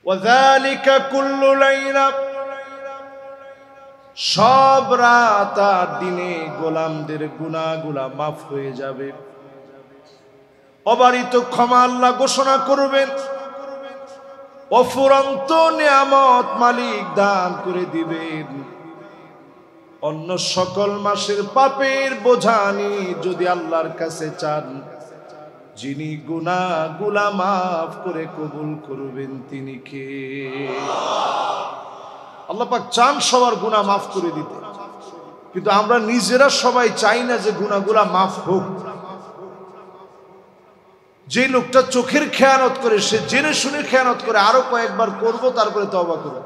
ওয়াযালিকা কুল্লু লাইলা, সব রাত আর দিনে গোলামদের গুনাহগুলা মাফ হয়ে যাবে, অবারিত ক্ষমা আল্লাহ ঘোষণা করবেন, অফুরন্ত নিয়ামত মালিক দান করে দিবেন। অন্য সকল মাসের পাপের বোঝানি যদি আল্লাহর কাছে চান, যিনি গুনাহগুলা মাফ করে কবুল করবেন তিনি কে? আল্লাহ পাক চান সবার গুনাহ মাফ করে দিতে, কিন্তু আমরা নিজেরা সবাই চাই না যে গুনাহগুলা মাফ হোক। যে লোকটা চোখের খেয়ানত করে, সে জেনে শুনে খেয়ানত করে, আরো কয়েকবার করব তারপরে তওবা করব।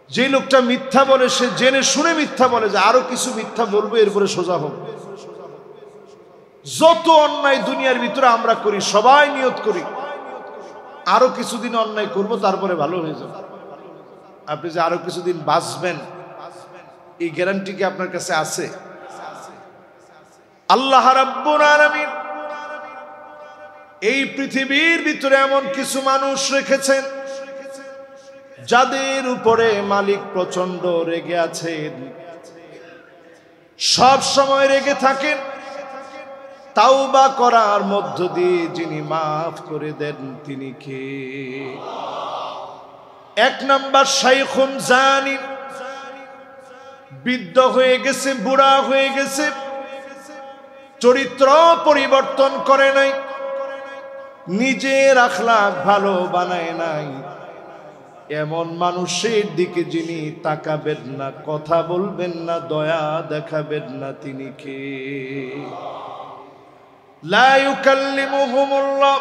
যে লোকটা মিথ্যা বলে, সে জেনে শুনে মিথ্যা বলে যে আরো কিছু মিথ্যা বলবো এরপরে সোজা হোক। যত অন্যায় দুনিয়ার ভিতরে আমরা করি, সবাই নিয়ত করি আরো কিছুদিন অন্যায় করব তারপরে ভালো হয়ে যাবে। আপনি যে আরো কিছুদিন বাঁচবেন, এই গ্যারান্টি কি আপনার কাছে আছে? আল্লাহ রাব্বুল আলামিন এই পৃথিবীর ভিতরে এমন কিছু মানুষ রেখেছেন যাদের উপরে মালিক প্রচন্ড রেগে আছেন, সব সময় রেগে থাকেন। তাওবা করার মধ্য দিয়ে যিনি মাফ করে দেন তিনি কে? এক নাম্বার শাইখুন জানি, বৃদ্ধ হয়ে গেছে, বুড়া হয়ে গেছে, চরিত্র পরিবর্তন করে নাই, নিজের আখলাক ভালো বানায় নাই, এমন মানুষের দিকে যিনি তাকাবেন না, কথা বলবেন না, দয়া দেখাবেন না তিনি কে? লা ইউকাল্লিমুহুমুল্লাহ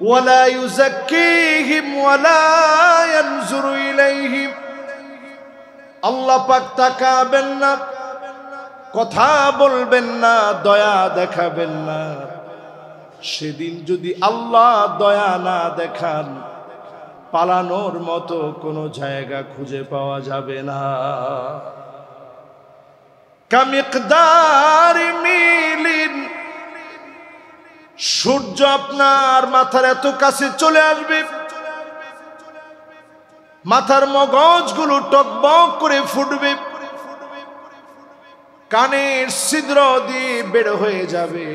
ওয়ালা ইউযাক্কিহিম ওয়ালা ইয়ানজুরু ইলাইহিম। আল্লাহ পাক তাকাবেন না, কথা বলবেন না, দয়া দেখাবেন না। সেদিন যদি আল্লাহ দয়া না দেখান, পালানোর মতো কোনো জায়গা খুঁজে পাওয়া যাবে না। কামিকদার মিলিন, সূর্য আপনার মাথার এত কাছে চলে আসবে, মাথার মগজগুলো টকবক করে ফুটবে, কানের ছিদ্র দিয়ে বের হয়ে যাবে,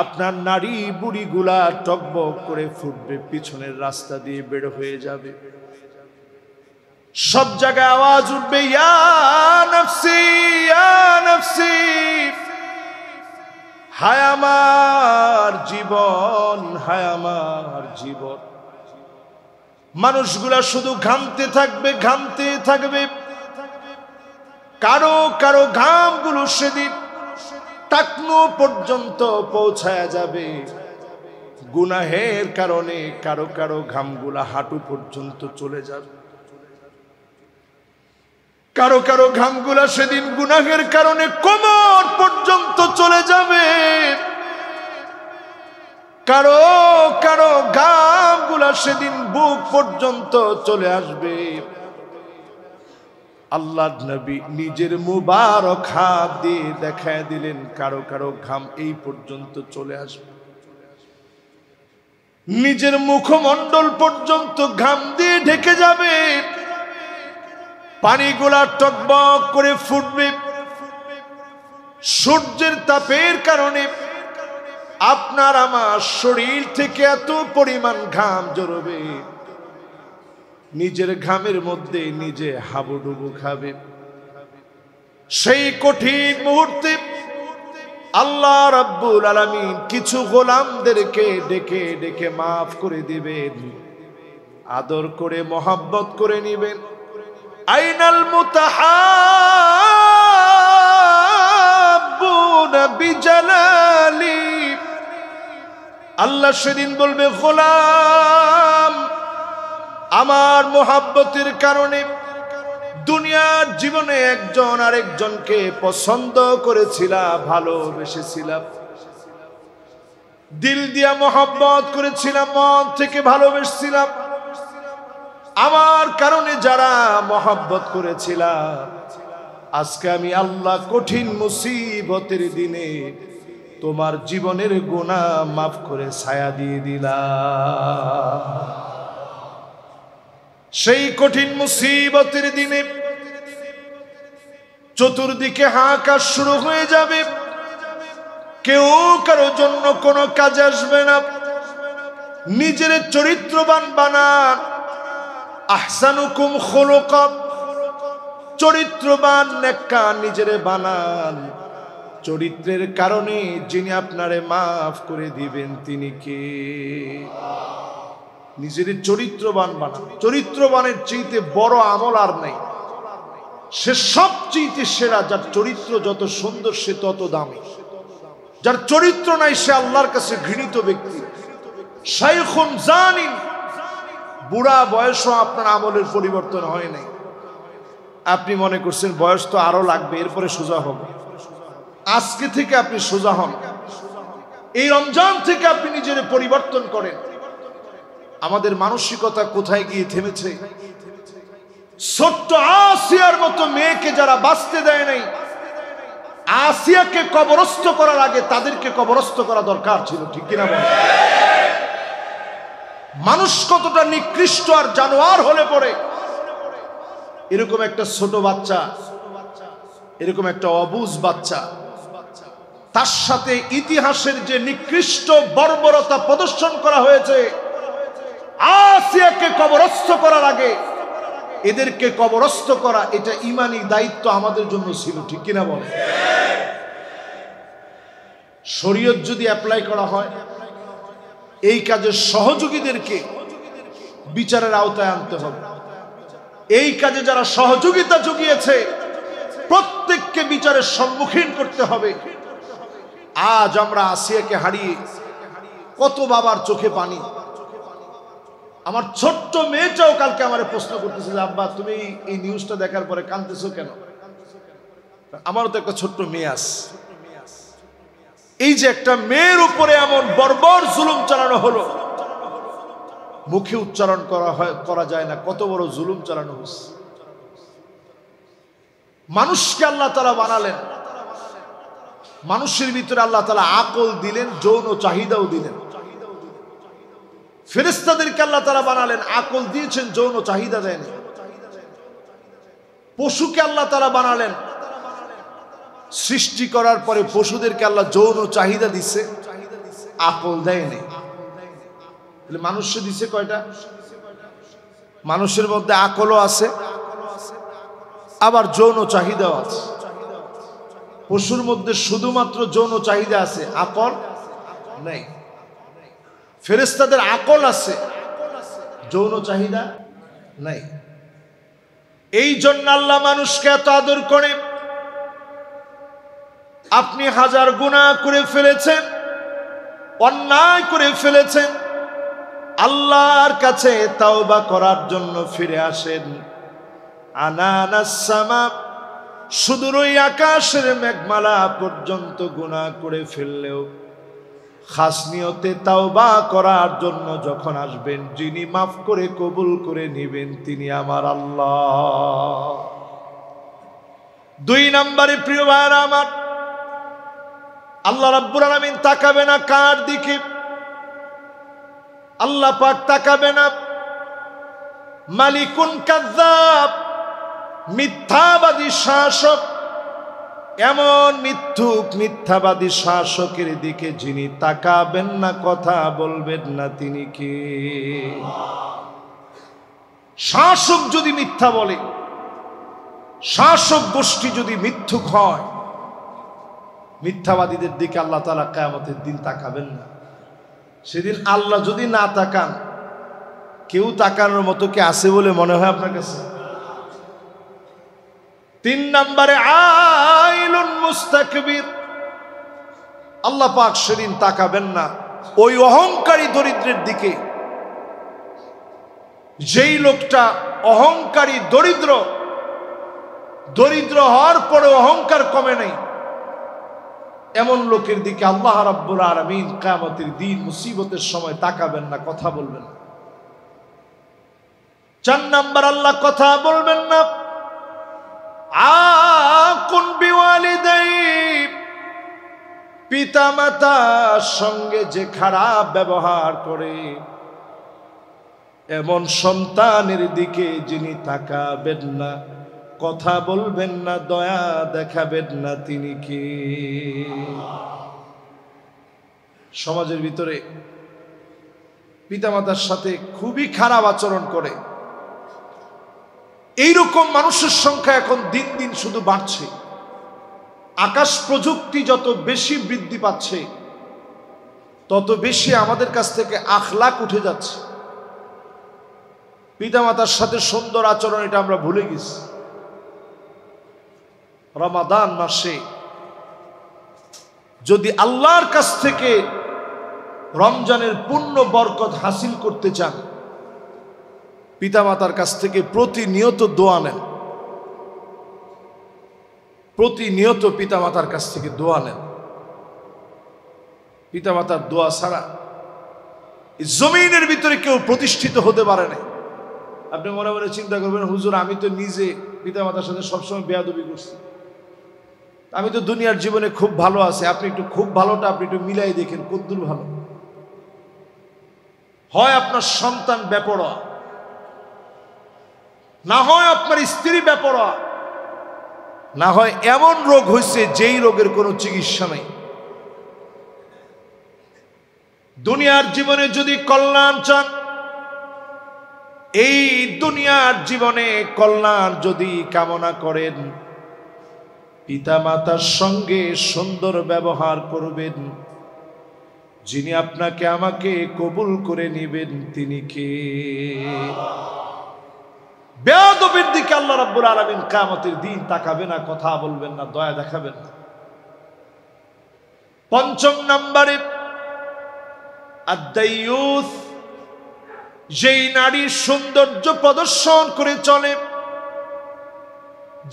আপনার নাড়ি বুড়িগুলা টকবক করে ফুটবে, পিছনের রাস্তা দিয়ে বের হয়ে যাবে, সব জায়গায় আওয়াজ উঠবে, ইয়া নফসি ইয়া নফসি, হায় আমার জীবন, হায় আমার জীবন। মানুষগুলা শুধু ঘামতে থাকবে, ঘামতে থাকবে, কারো কারো ঘামগুলো সেদিন টাকনো পর্যন্ত পৌঁছায় যাবে। গুনাহের কারণে কারো কারো ঘামগুলা হাঁটু পর্যন্ত চলে যাবে, কারো কারো ঘামগুলা সেদিন গুনাহের কারণে কোমর পর্যন্ত চলে যাবে, কারো কারো ঘামগুলা সেদিন বুক পর্যন্ত চলে আসবে। আল্লাহ নবী নিজের মুবারক হাত দিয়ে দেখায় দিলেন, কারো কারো ঘাম এই পর্যন্ত চলে আসবে, নিজের মুখমণ্ডল পর্যন্ত ঘাম দিয়ে ঢেকে যাবে, পানিগুলা টকবক করে ফুটবে। সূর্যের তাপের কারণে আপনার আমার শরীর থেকে এত পরিমাণ ঘাম জড়বে, নিজের ঘামের মধ্যে নিজে হাবুডুবু খাবে। সেই কঠিন মুহূর্তে আল্লাহ রাব্বুল আলামিন কিছু গোলামদেরকে ডেকে ডেকে মাফ করে দিবেন, আদর করে মহব্বত করে নিবেন। আইনাল মুতাহাব্বুনা বিজালালি, আল্লাহ সেদিন বলবে, গোলাম আমার মোহাব্বতের কারণে দুনিয়ার জীবনে একজন আরেকজনকে পছন্দ করেছিলাম, ভালোবেসেছিলাম, দিল দিয়া মোহাব্বত করেছিলাম, মন থেকে ভালোবেসেছিলাম। আমার কারণে যারা মোহাব্বত করেছিলাম, আজকে আমি আল্লাহ কঠিন মুসিবতের দিনে তোমার জীবনের গুনাহ মাফ করে ছায়া দিয়ে দিলাম। সেই কঠিন মুসিবতের দিনে চতুর্দিকে হাহাকার শুরু হয়ে যাবে, কেউ কারো জন্য কোনো কাজে আসবে না। নিজের চরিত্রবান বানান, আহসানুকুম খুলুকা, চরিত্রবান নেককার নিজেরে বানান। চরিত্রের কারণে যিনি আপনারে মাফ করে দিবেন তিনি কে? নিজের চরিত্রবান বানান। চরিত্রবানের চাইতে বড় আমল আর নাই। সে সবচেয়ে সেরা। যার চরিত্র যত সুন্দর সে তত দামি। যার চরিত্র নাই সে আল্লাহর কাছে ঘৃণিত ব্যক্তি। শাইখুন জানিন, বুড়া বয়সও আপনার আমলের পরিবর্তন হয় নাই। আপনি মনে করছেন বয়স তো আরো লাগবে, এরপরে সোজা হবে। আজকে থেকে আপনি সোজা হন। এই রমজান থেকে আপনি নিজের পরিবর্তন করেন। আমাদের মানসিকতা কোথায় গিয়ে থেমেছে? ছোট্ট আসিয়ার মতো মেয়েকে যারা বাঁচতে দেয় নাই, আসিয়াকে কবরস্থ করার আগে তাদেরকে কবরস্থ করা দরকার ছিল, ঠিক কিনা বলেন? মানুষ কতটা নিকৃষ্ট আর জানোয়ার হলে পড়ে এরকম একটা ছোট বাচ্চা, এরকম একটা অবুঝ বাচ্চা, তার সাথে ইতিহাসের যে নিকৃষ্ট বর্বরতা প্রদর্শন করা হয়েছে, আসিয়াকে কবরস্থ করার আগে এদেরকে কবরস্থ করা, এটা ঈমানি দায়িত্ব আমাদের জন্য ছিল, ঠিক কিনা বলেন? শরীয়ত যদি অ্যাপ্লাই করা হয়, এই কাজের সহযোগীদেরকে বিচারের আওতায় আনতে হবে। এই কাজে যারা সহযোগিতা জুগিয়েছে প্রত্যেককে বিচারের সম্মুখীন করতে হবে। আজ আমরা আসিয়াকে হারিয়ে কত বাবার চোখে পানি। আমার ছোট্ট মেয়েটাও কালকে আমার প্রশ্ন করতেছে যে আব্বা তুমি এই নিউজটা দেখার পরে কাঁদতেছো কেন? আমারও তো একটা ছোট্ট মেয়ে আছে। এই যে একটা মেয়ের উপরে এমন বর্বর জুলুম চালানো হলো, মুখে উচ্চারণ করা যায় না কত বড় জুলুম চালানো হচ্ছে। মানুষকে আল্লাহ তাআলা বানালেন, মানুষের ভিতরে আল্লাহ তাআলা আকল দিলেন, যৌন চাহিদাও দিলেন। ফেরেশতাদেরকে আল্লাহ তাআলা বানালেন, আকল দিয়েছেন, যৌন চাহিদা দেন। পশুকে আল্লাহ তাআলা বানালেন, সৃষ্টি করার পরে পশুদেরকে আল্লাহ যৌন চাহিদা দিছে, আকল দেয়নি। মানুষে দিছে কয়টা? মানুষের মধ্যে আকলও আছে, আবার যৌন চাহিদাও আছে। পশুর মধ্যে শুধুমাত্র যৌন চাহিদা আছে, আকল নেই। ফেরেশতাদের আকল আছে, যৌন চাহিদা নাই। এই জন্য আল্লাহ মানুষকে এত আদর করে। আপনি হাজার গুনাহ করে ফেলেছেন, অন্যায় করে ফেলেছেন, আল্লাহর কাছে তাওবা করার জন্য ফিরে আসেন। আনানাস সামা, সুদূর ওই আকাশের মেঘমালা পর্যন্ত গুনাহ করে ফেললেও খাস নিয়তে তাওবা করার জন্য যখন আসবেন, যিনি মাফ করে কবুল করে নেবেন তিনি আমার আল্লাহ। দুই নম্বরে প্রিয় ভাইরা আমার, আল্লাহ রাব্বুল আলামিন তাকাবে না কার দিকে? আল্লাহ পাক তাকাবে না মালিকুন কাযযাব, মিথ্যাবাদী শাসক, এমন মিথ্যুক মিথ্যাবাদী শাসকের দিকে যিনি তাকাবেন না, কথা বলবেন না, তিনি কে? শাসক যদি মিথ্যা বলে, শাসক গোষ্ঠী যদি মিথ্যুক হয়, মিথ্যাবাদীদের দিকে আল্লাহ তাআলা কিয়ামতের দিন তাকাবেন না। সেদিন আল্লাহ যদি না তাকান, কেউ তাকানোর মতো কি আছে বলে মনে হয় আপনার কাছে? তিন নম্বরে আইলুন মুস্তাকবির, আল্লাহ পাক সেদিন তাকাবেন না ওই অহংকারী দরিদ্রের দিকে, যেই লোকটা অহংকারী দরিদ্র, দরিদ্র হওয়ার পরে অহংকার কমে নাই, এমন লোকের দিকে আল্লাহ রাব্বুল আলামিন কিয়ামতের দিন মুসিবতের সময় তাকাবেন না, কথা বলবেন না। চার নাম্বার, আল্লাহ কথা বলবেন না। আকুন বিওয়ালিদাই, পিতামাতার সঙ্গে যে খারাপ ব্যবহার করে, এমন সন্তানের দিকে যিনি তাকাবেন না, কথা বলবেন না, দয়া দেখাবেন না, তিনি কে? সমাজের ভিতরে পিতামাতার সাথে খুবই খারাপ আচরণ করে, এইরকম মানুষের সংখ্যা এখন দিন দিন শুধু বাড়ছে। আকাশ প্রযুক্তি যত বেশি বৃদ্ধি পাচ্ছে, তত বেশি আমাদের কাছ থেকে আখলাক উঠে যাচ্ছে। পিতামাতার সাথে সুন্দর আচরণ এটা আমরা ভুলে গেছি। রমাদান মাসে যদি আল্লাহর কাছ থেকে রমজানের পূর্ণ বরকত হাসিল করতে চান, পিতামাতার কাছ থেকে প্রতিনিয়ত দোয়া নেন। প্রতিনিয়ত পিতামাতার কাছ থেকে দোয়া নেন। পিতামাতার দোয়া ছাড়া জমিনের ভিতরে কেউ প্রতিষ্ঠিত হতে পারে না। আপনি মনে মনে চিন্তা করবেন, হুজুর আমি তো নিজে পিতামাতার সাথে সবসময় বেয়াদবি করছি, আমি তো দুনিয়ার জীবনে খুব ভালো আছি। আপনি একটু খুব ভালোটা আপনি একটু মিলাই দেখেন কদ্দুর ভালো। হয় আপনার সন্তান বেপরোয়া, না হয় আপনার স্ত্রী বেপরোয়া, না হয় এমন রোগ হয়েছে যেই রোগের কোনো চিকিৎসা নেই। দুনিয়ার জীবনে যদি কল্যাণ চান, এই দুনিয়ার জীবনে কল্যাণ যদি কামনা করেন, পিতামাতার সঙ্গে সুন্দর ব্যবহার করবেন। যিনি আপনাকে আমাকে কবুল করে নেবেন তিনি কে? বেয়াদবির দিকে আল্লাহ রাব্বুল আলামিন কিয়ামতের দিন তাকাবে না, কথা বলবেন না, দয়া দেখাবেন না। পঞ্চম নম্বরে আদ-দায়্যুস, যেই নারীর সৌন্দর্য প্রদর্শন করে চলে,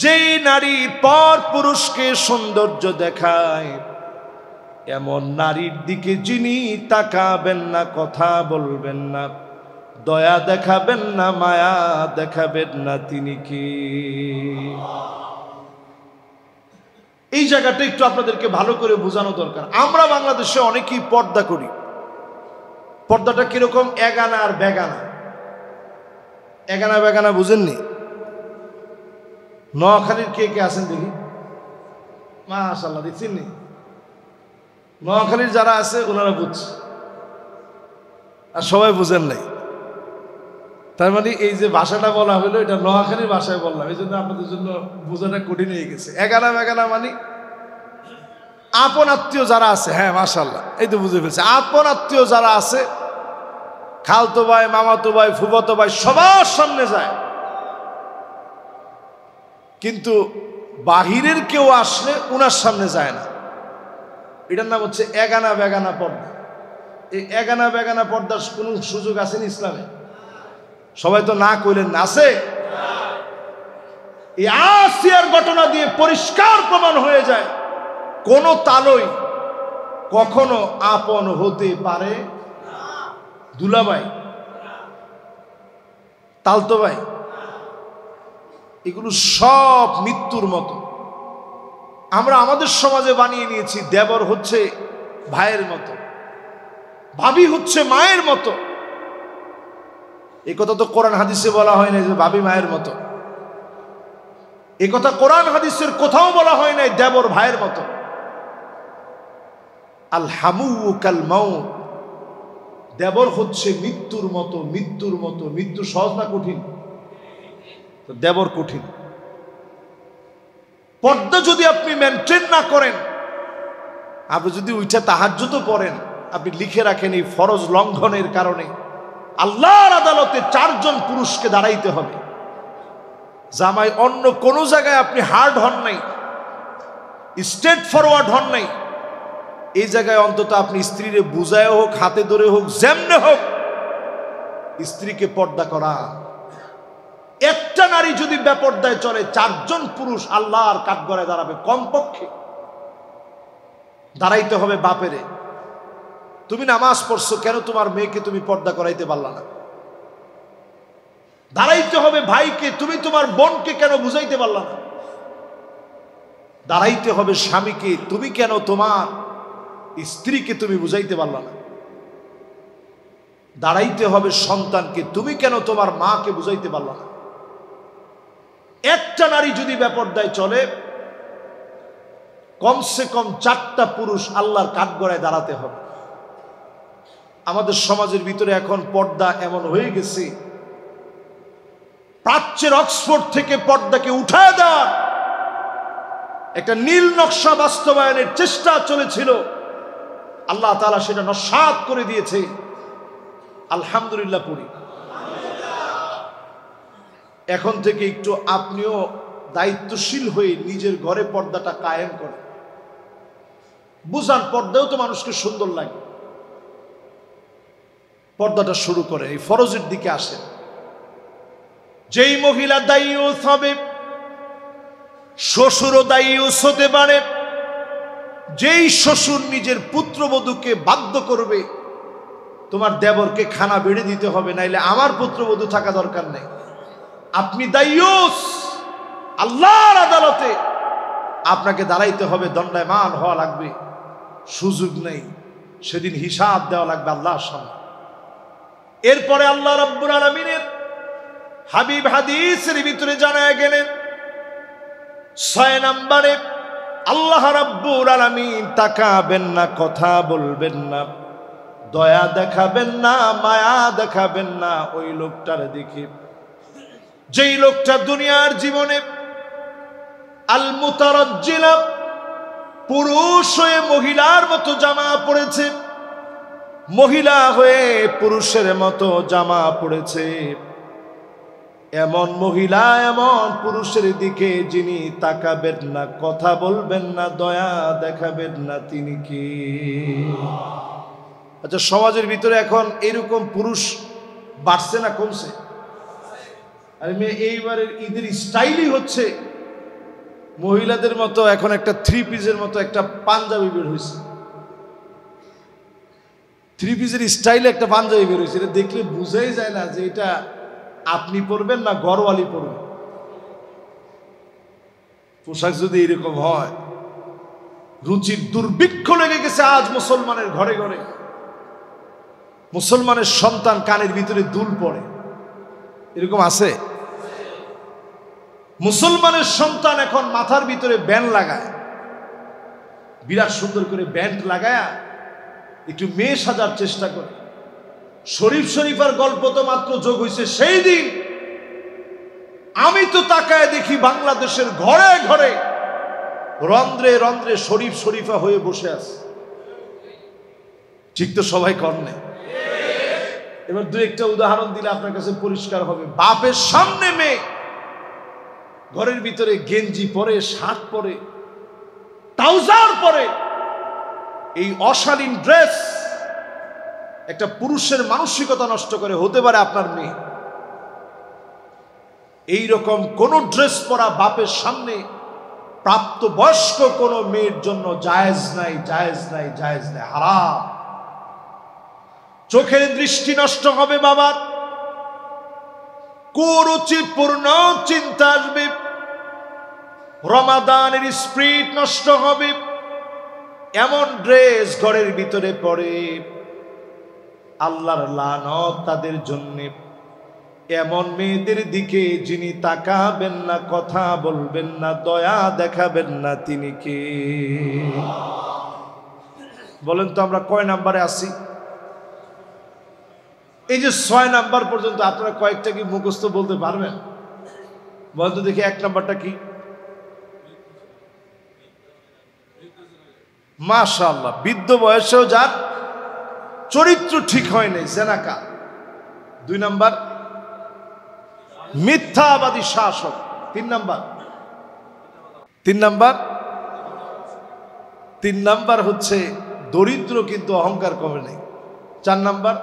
যেই নারী পর পুরুষকে সৌন্দর্য দেখায়, এমন নারীর দিকে যিনি তাকাবেন না, কথা বলবেন না, দয়া দেখাবেন না, মায়া দেখাবেন না, তিনি কি? এই জায়গাটা একটু আপনাদেরকে ভালো করে বোঝানো দরকার। আমরা বাংলাদেশে অনেকেই পর্দা করি। পর্দাটা কিরকম? এগানা আর বেগানা। এগানা বেগানা বুঝেননি? নোয়াখালীর কে কে আছেন দেখি? মাশাআল্লাহ, দেখছেন নি? নোয়াখালীর যারা আছে ওনারা বুঝছে, আর সবাই বুঝেন নাই। তার মানে এই যে ভাষাটা বলা হলো, এটা নোয়াখালীর ভাষায় বললাম, এই জন্য আপনাদের জন্য বোঝাটা কঠিন হয়ে গেছে। এগানা বেগানা মানে আপন আত্মীয় যারা আছে, হ্যাঁ মাশাআল্লাহ, এই তো বুঝে ফেলছে। আপন আত্মীয় যারা আছে, খালতো ভাই, মামাতো ভাই, ফুফাতো ভাই, সবার সামনে যায়, কিন্তু বাহিরের কেউ আসলে উনার সামনে যায় না। এটার নাম হচ্ছে এগানা বেগানা পর্দা। এই এগানা বেগানা পর্দার কোন সুযোগ আছে না ইসলামে? সবাই তো না কইলেন না, আছে? এই আসিয়ার ঘটনা দিয়ে পরিষ্কার প্রমাণ হয়ে যায়, কোন তালই কখনো আপন হতে পারে। দুলাভাই, তালতো ভাই, এগুলো সব মৃত্যুর মতো। আমরা আমাদের সমাজে বানিয়ে নিয়েছি দেবর হচ্ছে ভাইয়ের মতো, ভাবি হচ্ছে মায়ের মতো। এই কথা তো কোরআন হাদিসে বলা হয় না যে ভাবি মায়ের মতো। এই কথা কোরআন হাদিসের কোথাও বলা হয় নাই দেবর ভাইয়ের মতো। আল হামু কাল মাউত, দেবর হচ্ছে মৃত্যুর মতো, মৃত্যুর মতো। মৃত্যু সহজ না কঠিন? তো দেবর কঠিন। পর্দা যদি আপনি মেনটেন না করেন, আপনি যদি উঠে তাহাজ্জুদও পড়েন, আপনি লিখে রাখেন এই ফরজ লঙ্ঘনের কারণে আল্লাহর আদালতে 4 জন পুরুষকে দাঁড়াইতে হবে। জামাই অন্য কোন জায়গায় আপনি হার্ড হন নাই, স্ট্রেট ফরওয়ার্ড হন নাই, এই জায়গায় অন্তত আপনি স্ত্রীরে বুঝায় হোক, হাতে ধরে হোক, যেমনে হোক স্ত্রীকে পর্দা করা। একটা নারী যদি বেপর্দায় চলে, 4 জন পুরুষ আল্লাহর কাঠগড়ায় দাঁড়াবে। কমপক্ষে দাঁড়াইতে হবে বাপেরে, তুমি নামাজ পড়ছো কেন তোমার মেয়েকে তুমি পর্দা করাইতে পারলা না? দাঁড়াইতে হবে ভাইকে, তুমি তোমার বোনকে কেন বুঝাইতে পারলা না? দাঁড়াইতে হবে স্বামীকে, তুমি কেন তোমার স্ত্রীকে তুমি বুঝাইতে পারলা না, দাঁড়াইতে হবে সন্তানকে, তুমি কেন তোমার মাকে বুঝাইতে পারলা না? একটা নারী যদি বেপরদায় চলে, কমসে কম 4টা পুরুষ আল্লাহর কাঠগড়ায় দাঁড়াতে হবে। আমাদের সমাজের ভিতরে এখন পর্দা এমন হয়ে গেছে, প্রাচ্যের অক্সফোর্ড থেকে পর্দাকে উঠায় দেওয়ার একটা নীল নকশা বাস্তবায়নের চেষ্টা চলেছিল, আল্লাহ তাআলা সেটা নস্যাৎ করে দিয়েছে। আলহামদুলিল্লাহ পড়ি। এখন থেকে একটু আপনিও দায়িত্বশীল হয়ে নিজের ঘরে পর্দাটা কায়েম করেন, বুঝান পর্দাও তো মানুষকে সুন্দর লাগে, পর্দাটা শুরু করে এই ফরজের দিকে আসে। যেই মহিলা দায়ুস হবে, শ্বশুরও দায়ুস হতে পারে। যেই শ্বশুর নিজের পুত্রবধূকে বাধ্য করবে, তোমার দেবরকে খানা বেড়ে দিতে হবে, নাইলে আমার পুত্রবধূ থাকা দরকার নেই, আপনি দায়ুস, আল্লাহর আদালতে আপনাকে দাঁড়াইতে হবে, দণ্ডায়মান হওয়া লাগবে, সুযোগ নেই, সেদিন হিসাব দেওয়া লাগবে আল্লাহর সামনে। এরপরে আল্লাহ রাব্বুল আলামিনের হাবিব হাদিসের ভিতরে জানায় গেলেন, 6 নম্বরে আল্লাহ রাব্বুল আলামিন তাকাবেন না, কথা বলবেন না, দয়া দেখাবেন না, মায়া দেখাবেন না ওই লোকটার দিকে, যেই লোকটা দুনিয়ার জীবনে আল মুতারাজ্জিলা, পুরুষ হয়ে মহিলার মতো জামা পড়েছে, মহিলা হয়ে পুরুষের মতো জামা পড়েছে, এমন মহিলা এমন পুরুষের দিকে যিনি তাকাবেন না, কথা বলবেন না, দয়া দেখাবেন না, তিনি কি? আচ্ছা, সমাজের ভিতরে এখন এরকম পুরুষ বাড়ছে না কমছে? আরে মেয়ে, এইবারের ঈদের স্টাইলই হচ্ছে মহিলাদের মতো এখন একটা 3 পিসের মতো একটা পাঞ্জাবি বের হয়েছে, 3 পিসের স্টাইলে একটা পাঞ্জাবি বের হয়েছে। এটা দেখলে বুঝাই যায় না যে এটা আপনি পরবেন না ঘরওয়ালি পরবেন। পোশাক যদি এরকম হয়, রুচির দুর্ভিক্ষ লেগে গেছে আজ মুসলমানের ঘরে ঘরে। মুসলমানের সন্তান কানের ভিতরে দুল পড়ে, এরকম আছে? মুসলমানের সন্তান এখন মাথার ভিতরে ব্যান্ড লাগায়, বিরাট সুন্দর করে ব্যান্ড লাগায় একটু মেয়ে সাজার চেষ্টা করে। শরীফ শরীফার গল্প তো মাত্র যোগ হয়েছে সেই দিন, আমি তো তাকায় দেখি বাংলাদেশের ঘরে ঘরে রন্ধ্রে রন্ধ্রে শরীফ শরীফা হয়ে বসে আছে। ঠিক তো সবাই কর্ণে। এবার 2-1টা উদাহরণ দিলে আপনার কাছে পরিষ্কার হবে। বাপের সামনে মেয়ে ঘরের ভিতরে গেঞ্জি পরে, শার্ট পরে, ট্রাউজার পরে, এই অশালীন ড্রেস একটা পুরুষের মানসিকতা নষ্ট করে। হতে পারে আপনার মেয়ে। এই রকম কোন ড্রেস পরা বাপের সামনে প্রাপ্তবয়স্ক কোন মেয়ের জন্য জায়েজ নাই, জায়েজ নাই, জায়েজ নাই, হারাম। চোখের দৃষ্টি নষ্ট হবে বাবার, কুরুচিপূর্ণ চিন্তা আসবে, রমাদানের স্পিরিট নষ্ট হবে। এমন ড্রেস ঘরের ভিতরে পড়ে, আল্লাহর লানত তাদের জন্য। এমন মেয়েদের দিকে যিনি তাকাবেন না, কথা বলবেন না, দয়া দেখাবেন না, তিনি কে? বলেন তো আমরা কয় নাম্বারে আছি? এই যে 6 নাম্বার পর্যন্ত আপনারা কয়েকটা কি মুখস্থ বলতে পারবেন? বলতো দেখি 1 নাম্বারটা কি? মাশাআল্লাহ, বৃদ্ধ বয়সেও যার চরিত্র ঠিক হয় নাই, জেনাকা। 2 নাম্বার মিথ্যাবাদী শাসক। 3 নাম্বার 3 নাম্বার হচ্ছে দরিদ্র কিন্তু অহংকার কমে নেই। 4 নাম্বার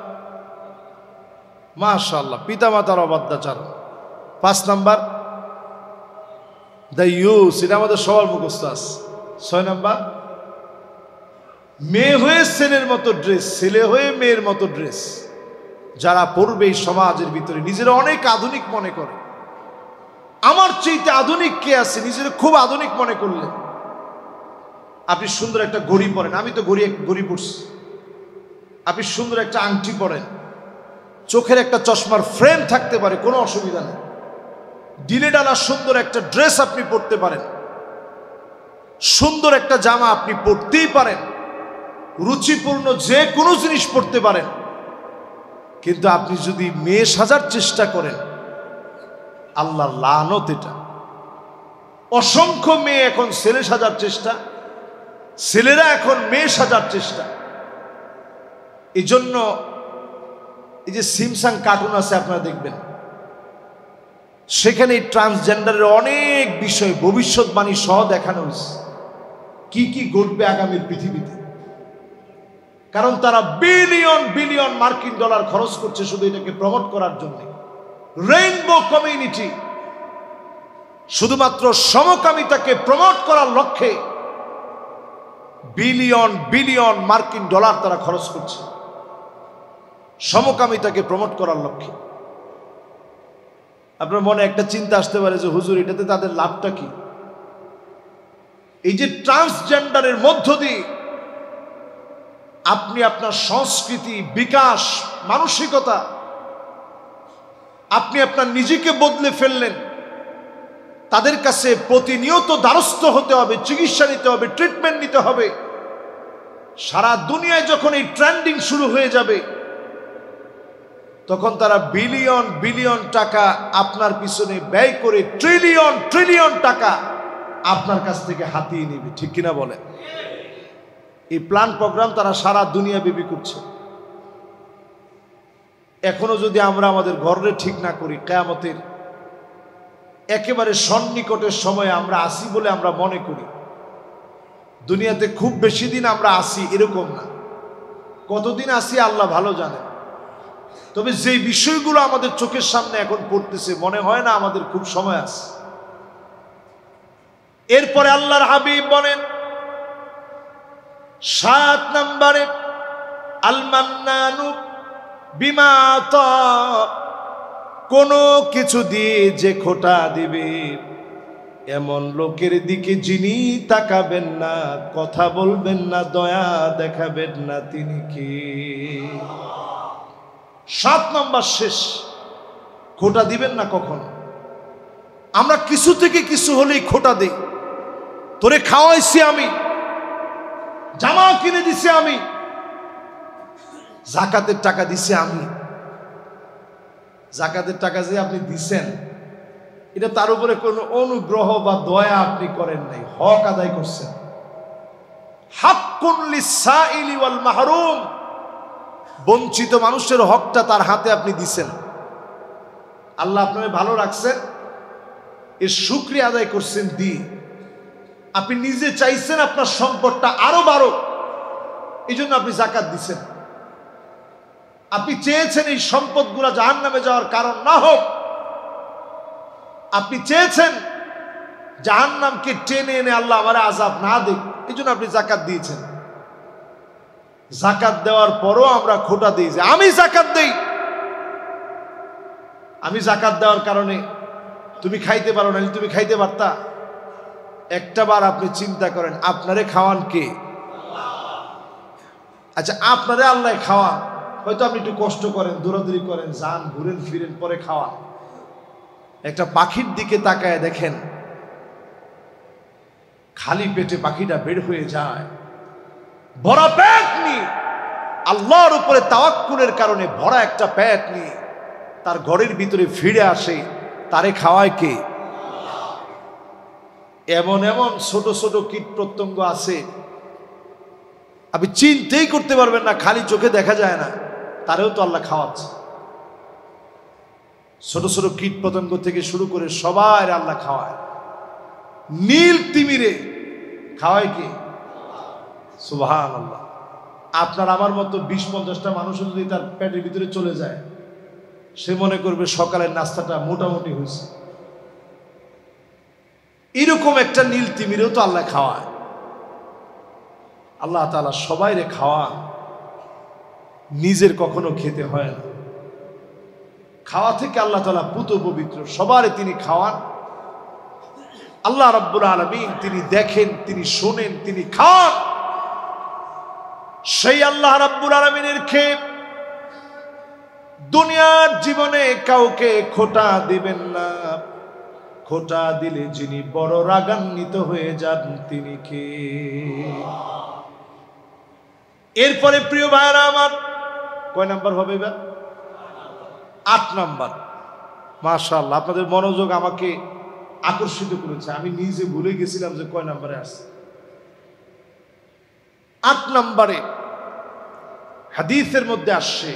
মাশাআল্লাহ পিতামাতার অবাধ্যাচারণ। 5 নাম্বার দায়ুস, এটা আমাদের সবার মুখস্থ আছে। 6 নাম্বার মেয়ে হয়ে ছেলের মতো ড্রেস, ছেলে হয়ে মেয়ের মতো ড্রেস যারা পড়বে এই সমাজের ভিতরে নিজেরা অনেক আধুনিক মনে করে। আমার চাইতে আধুনিক কে আছে? নিজেরা খুব আধুনিক মনে করলেন। আপনি সুন্দর একটা ঘড়ি পরেন, আমি তো ঘড়ি পরছি, আপনি সুন্দর একটা আংটি পরেন, চোখের একটা চশমার ফ্রেম থাকতে পারে, কোনো অসুবিধা নেই। ডিলে ডালা সুন্দর একটা ড্রেস আপনি পরতে পারেন, সুন্দর একটা জামা আপনি পরতেই পারেন, রুচিপূর্ণ যে কোনো জিনিস পরতে পারেন। কিন্তু আপনি যদি মেয়ে সাজার চেষ্টা করেন, আল্লাহর লানত এটা। অসংখ্য মেয়ে এখন ছেলে সাজার চেষ্টা, ছেলেরা এখন মেয়ে সাজার চেষ্টা। এই জন্য এই যে সিমসাং কার্টুন আছে আপনারা দেখবেন, সেখানে ট্রান্সজেন্ডারের অনেক বিষয় ভবিষ্যৎবাণী সহ দেখানো হয়েছে, কি কি ঘটবে আগামীর পৃথিবীতে। কারণ তারা বিলিয়ন বিলিয়ন মার্কিন ডলার খরচ করছে শুধু এটাকে প্রমোট করার জন্য। রেইনবো কমিউনিটি, শুধুমাত্র সমকামিতাকে প্রমোট করার লক্ষ্যে বিলিয়ন বিলিয়ন মার্কিন ডলার তারা খরচ করছে সমকামিতাকে প্রমোট করার লক্ষ্যে। আপনার মনে একটা চিন্তা আসতে পারে যে হুজুর, এটাতে তাদের লাভটা কি? এই যে ট্রান্সজেন্ডারের মধ্য দিয়ে আপনি আপনার সংস্কৃতি, বিকাশ, মানসিকতা, আপনি আপনার নিজেকে বদলে ফেললেন। তাদের কাছে প্রতিনিয়ত দ্বারস্থ হতে হবে, চিকিৎসা নিতে হবে, ট্রিটমেন্ট নিতে হবে। সারা দুনিয়ায় যখন এই ট্রেন্ডিং শুরু হয়ে যাবে, তখন তারা বিলিয়ন বিলিয়ন টাকা আপনার পিছনে ব্যয় করে ট্রিলিয়ন ট্রিলিয়ন টাকা আপনার কাছ থেকে হাতিয়ে নেবে। ঠিক কিনা বলে? এই প্ল্যান প্রোগ্রাম তারা সারা দুনিয়া ব্যাপী করছে। এখনো যদি আমরা আমাদের ঘরে ঠিক না করি, কিয়ামতের একেবারে সন্নিকটের সময় আমরা আসি বলে আমরা মনে করি। দুনিয়াতে খুব বেশি দিন আমরা আসি এরকম না, কতদিন আসি আল্লাহ ভালো জানেন। তবে যে বিষয়গুলো আমাদের চোখের সামনে এখন পড়তেছে, মনে হয় না আমাদের খুব সময় আছে। এরপরে আল্লাহর হাবিব বলেন 7 নম্বরে, আল মান্নানু বিমা আতা, কোনো কিছু দিয়ে যে খোটা দিবে এমন লোকের দিকে যিনি তাকাবেন না, কথা বলবেন না, দয়া দেখাবেন না, তিনি কে? 7 নম্বর শেষ। খোটা দিবেন না কখনো। আমরা কিছু থেকে কিছু হলেই খোটা দেই। তোরে খাওয়াইছি আমি, জামা কিনে দিছি আমি, যাকাতের টাকা দিছি আমি। যাকাতের টাকা যে আপনি দিছেন, এটা তার উপরে কোনো অনুগ্রহ বা দয়া আপনি করেন নাই, হক আদায় করছেন। হাক্কুন লিসাইলি ওয়াল মাহরুম, বঞ্চিত মানুষের হকটা তার হাতে আপনি দিছেন। আল্লাহ আপনাকে ভালো রাখছেন, এর শুকরিয়া আদায় করছেন দিয়ে। আপনি নিজে চাইছেন আপনার সম্পদটা আরো বাড়ুক, এই জন্য আপনি যাকাত দিছেন। আপনি চেয়েছেন এই সম্পদগুলা জাহান্নামে যাওয়ার কারণ না হোক। আপনি চেয়েছেন জাহান্নামকে টেনে এনে আল্লাহ আমারে আযাব না দিক, এই জন্য আপনি যাকাত দিয়েছেন। যাকাত দেওয়ার পরও আমরা খোটা দিই যে আমি যাকাত দেই, আমি যাকাত দেওয়ার কারণে তুমি খাইতে পারো না, তুমি খাইতে পারতা। একটা বার আপনি চিন্তা করেন, আপনারে খাওয়ান কে? আচ্ছা, আপনারে আল্লাহ খাওয়ান, হয়তো আপনি একটু কষ্ট করেন, দৌড়াদৌড়ি করেন, যান, ঘুরেন ফিরেন, পরে খাওয়ান। একটা পাখির দিকে তাকায় দেখেন, খালি পেটে পাখিটা বের হয়ে যায়, ভরা পেট নিয়ে, আল্লাহর উপরে তাওয়াক্কুলের কারণে ভরা একটা পেট নিয়ে তার ঘরের ভিতরে ফিরে আসে। তারে খাওয়ায় কে? এমন এমন ছোট ছোট কীট প্রত্যঙ্গ আছে আপনি চিন্তাই করতে পারবেন না, খালি চোখে দেখা যায় না, তারেও তো আল্লাহ খাওয়াচ্ছে। ছোট ছোট কীট পতঙ্গ থেকে শুরু করে সবাই আল্লাহ খাওয়ায়। নীল তিমিরে খাওয়ায় কে? সুবহানাল্লাহ। আপনার আমার মতো 20-50টা মানুষ যদি তার পেটের ভিতরে চলে যায়, সে মনে করবে সকালের নাস্তাটা মোটামুটি হয়েছে। এরকম একটা নীল তিমিরেও তো আল্লাহ খাওয়ায়। আল্লাহ তাআলা সবাইরে খাওয়ান, নিজের কখনো খেতে হয় না। খাওয়া থেকে আল্লাহ তাআলা পুত পবিত্র, সবারে তিনি খাওয়ান। আল্লাহ রাব্বুল আলামিন তিনি দেখেন, তিনি শোনেন, তিনি খান। সেই আল্লাহ রাব্বুল আলামিনের খেয়ে দুনিয়ার জীবনে কাউকে খোটা দিবেন না। খোটা দিলে যিনি বড় রাগান্বিত হয়ে যান তিনি কে? এরপরে প্রিয় ভাইরা আমার, কয় নাম্বার হবে এবার? 8 নাম্বার। মাশাআল্লাহ, আপনাদের মনোযোগ আমাকে আকর্ষিত করেছে। আমি নিজে ভুলে গেছিলাম যে কয় নাম্বারে আছে। 8 নাম্বারে হাদিসের মধ্যে আসছে,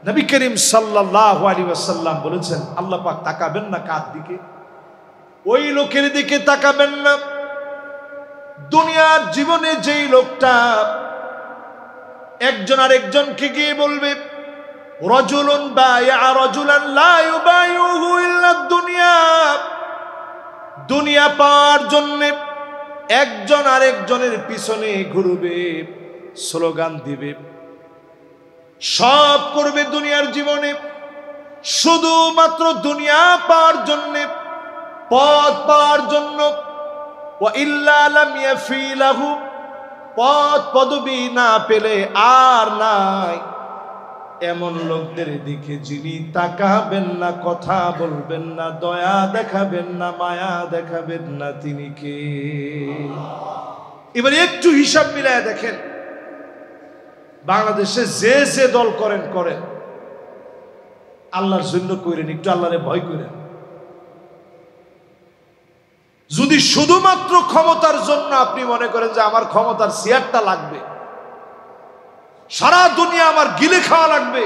নবী করিম সাল্লাল্লাহু আলাইহি ওয়াসাল্লাম বলেছেন, আল্লাহ পাক তাকাবেন না কার দিকে? ওই লোকের দিকে তাকাবেন না দুনিয়ার জীবনে যেই লোকটা একজন আরেকজনকে গিয়ে বলবে, রাজুলুন বায়া রাজুলান লা ইউবাইউহু ইল্লা দুনিয়া। দুনিয়া পাওয়ার জন্য একজন আরেকজনের পিছনে ঘুরবে, স্লোগান দিবে, সব করবে দুনিয়ার জীবনে শুধুমাত্র দুনিয়া পাওয়ার জন্য, পদ পাওয়ার জন্য। ওয়া ইল্লা লাম ইয়াফিলাহু, পদ পদবি না পেলে আর নাই। এমন লোকদের দিকে যিনি তাকাবেন না, কথা বলবেন না, দয়া দেখাবেন না, মায়া দেখাবেন না, তিনি কে? এবার একটু হিসাব মিলায় দেখেন, বাংলাদেশে যে যে দল করেন করেন, আল্লাহর জন্য করেন, একটু আল্লাহরে ভয় করেন। যদি শুধুমাত্র ক্ষমতার জন্য আপনি মনে করেন যে আমার ক্ষমতার চেয়ারটা লাগবে, সারা দুনিয়া আমার গিলে খাওয়া লাগবে,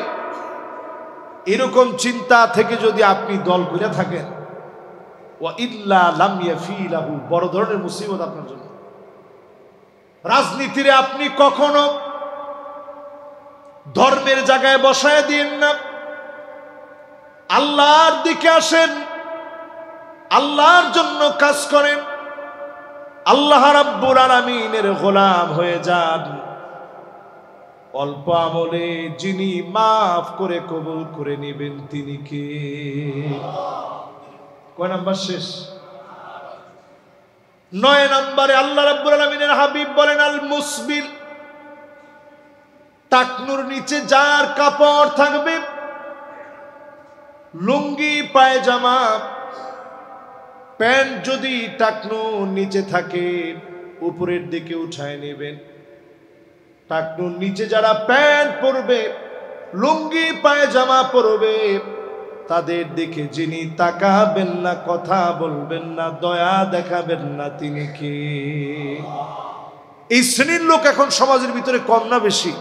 এরকম চিন্তা থেকে যদি আপনি দল করে থাকেন, ওয়া ইল্লা লাম ইয়াফিলাহু, বড় ধরনের মুসিবত আপনার জন্য। রাজনীতিরে আপনি কখনো ধর্মের জায়গায় বসায় দিন না, আল্লাহর দিকে আসেন, আল্লাহর জন্য কাজ করেন, আল্লাহ রাব্বুল আলামিনের গোলাম হয়ে যান। অল্প আমলে যিনি মাফ করে কবুল করে নেবেন তিনি কে? কয় নাম্বার শেষ? 9 নম্বরে আল্লাহ রাব্বুল আলামিনের হাবিব বলেন, আল মুসবিল, টাকনুর নিচে যার কাপড় থাকবে, লুঙ্গি পায়জামা প্যান্ট যদি টাকনুর নিচে থাকে উপরের দিকে উঠায় নেবেন। টাকনুর নিচে যারা প্যান্ট পরবে, লুঙ্গি পায়জামা পরবে, তাদের দিকে যিনি তাকাবেন না, কথা বলবেন না, দয়া দেখাবেন না, তিনি কে? এই শ্রেণীর লোক এখন সমাজের ভিতরে কম না বেশি?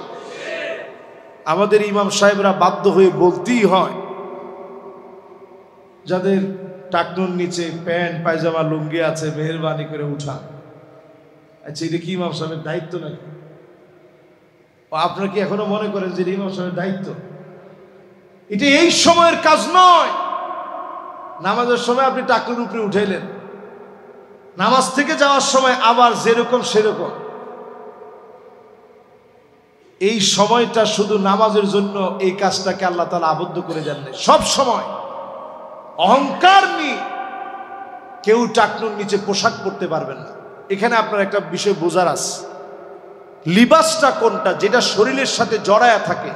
আমাদের ইমাম সাহেবরা বাধ্য হয়ে বলতেই হয়, যাদের টাকনুর নিচে প্যান্ট পায়জামা লুঙ্গি আছে, মেহেরবানি করে উঠান। আচ্ছা, এটা কি ইমাম সাহেবের দায়িত্ব নাকি? আপনারা কি এখনো মনে করেন যে ইমাম সাহেবের দায়িত্ব? এটা এই সময়ের কাজ নয়। নামাজের সময় আপনি টাকনুর উপরে উঠাইলেন, নামাজ থেকে যাওয়ার সময় আবার যেরকম সেরকম। এই সময়টা শুধু নামাজের জন্য এই কাজটাকে আল্লাহ তাআলা আবদ্ধ করে দেন নাই। সব সময় অহংকার নিয়ে কেউ টাকনুর নিচে পোশাক পরতে পারবেন না। এখানে আপনার একটা বিষয় বোঝার আছে, লিবাসটা কোনটা, যেটা শরীরের সাথে জড়ায়া থাকে,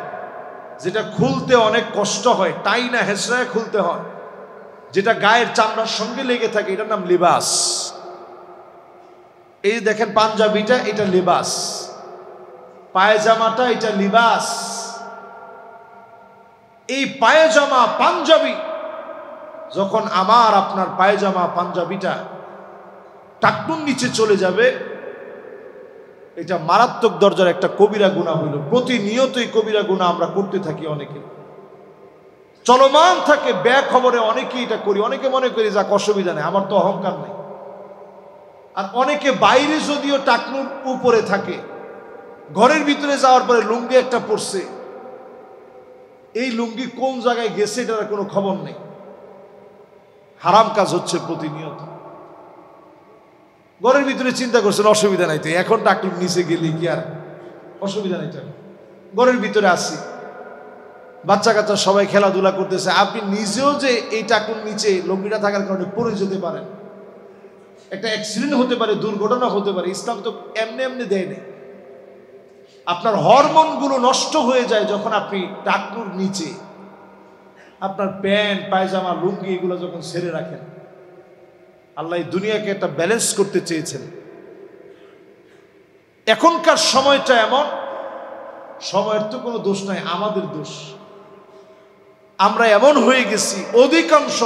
যেটা খুলতে অনেক কষ্ট হয়, টাইনা হেসড়ায় খুলতে হয়, যেটা গায়ের চামড়ার সঙ্গে লেগে থাকে, এটার নাম লিবাস। এই দেখেন পাঞ্জাবিটা, এটা লিবাস। পায়জামাটা, এটা লিবাস। এই পায়জামা পাঞ্জাবি যখন আমার আপনার পায়জামা পাঞ্জাবিটা টাকনুর নিচে চলে যাবে, এটা মারাত্মক দরজার একটা কবিরা গুনাহ হইল। প্রতিনিয়তই কবিরা গুনাহ আমরা করতে থাকি, অনেকে চলমান থাকে, খবরে অনেকেই এটা করি। অনেকে মনে করি যাক অসুবিধা নেই, আমার তো অহংকার নেই। আর অনেকে বাইরে যদিও টাকনুর উপরে থাকে, ঘরের ভিতরে যাওয়ার পরে লুঙ্গি একটা পরছে, এই লুঙ্গি কোন জায়গায় গেছে এটার কোনো খবর নেই। হারাম কাজ হচ্ছে প্রতিনিয়ত। ঘরের ভিতরে চিন্তা করছেন অসুবিধা নাই, তো এখন টাকনুর নিচে গেলে কি আর অসুবিধা নেই? ঘরের ভিতরে আসি, বাচ্চা কাচ্চা সবাই খেলাধুলা করতেছে, আপনি নিজেও যে এই টাকনুর নিচে লুঙ্গিটা থাকার কারণে পড়ে যেতে পারেন, একটা অ্যাক্সিডেন্ট হতে পারে, দুর্ঘটনা হতে পারে, ইসলাম তো এমনি এমনি দেয় না। আপনার হরমোনগুলো নষ্ট হয়ে যায় যখন আপনি টাকনুর নিচে আপনার প্যান্ট পায়জামা লুঙ্গি এগুলো যখন ছেড়ে রাখেন। আল্লাহ এই দুনিয়াকে একটা ব্যালেন্স করতে চেয়েছেন। এখনকার সময়টা এমন, সময়ের তো কোনো দোষ নাই, আমাদের দোষ। আমরা এমন হয়ে গেছি, অধিকাংশ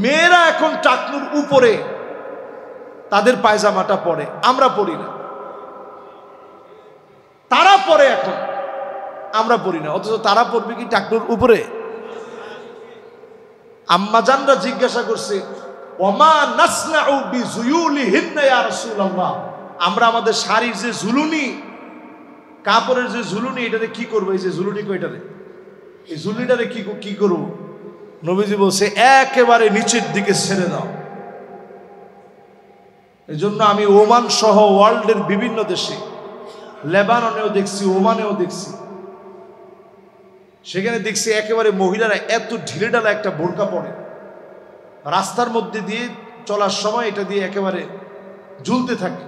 মেয়েরা এখন টাকনুর উপরে তাদের পায়জামাটা পরে, আমরা পরি না। তারা পরে এখন, আমরা পরি না, অথচ তারা পরবে কি টাকনুর উপরে? আম্মাজানরা জিজ্ঞাসা করছে, ওমা নাসনাউ বিজুয়ুলিহিন্না ইয়া রাসূলুল্লাহ, আমরা আমাদের শাড়ির যে ঝুলুনি, কাপড়ের যে ঝুলুনি, এটাতে কি করবো? এই যে ঝুলুনি কয়টারে, এই ঝুলুনিটারে কি করব? নবীজি বলছে একেবারে নিচের দিকে ছেড়ে দাও। এই জন্য আমি ওমান সহ ওয়ার্ল্ডের বিভিন্ন দেশে, লেবাননেও দেখছি, ওমানেও দেখছি, সেখানে দেখছি একেবারে মহিলারা এত ঢিলেঢালা একটা বোরকা পরে, রাস্তার মধ্যে দিয়ে চলার সময় এটা দিয়ে একেবারে ঝুলতে থাকে।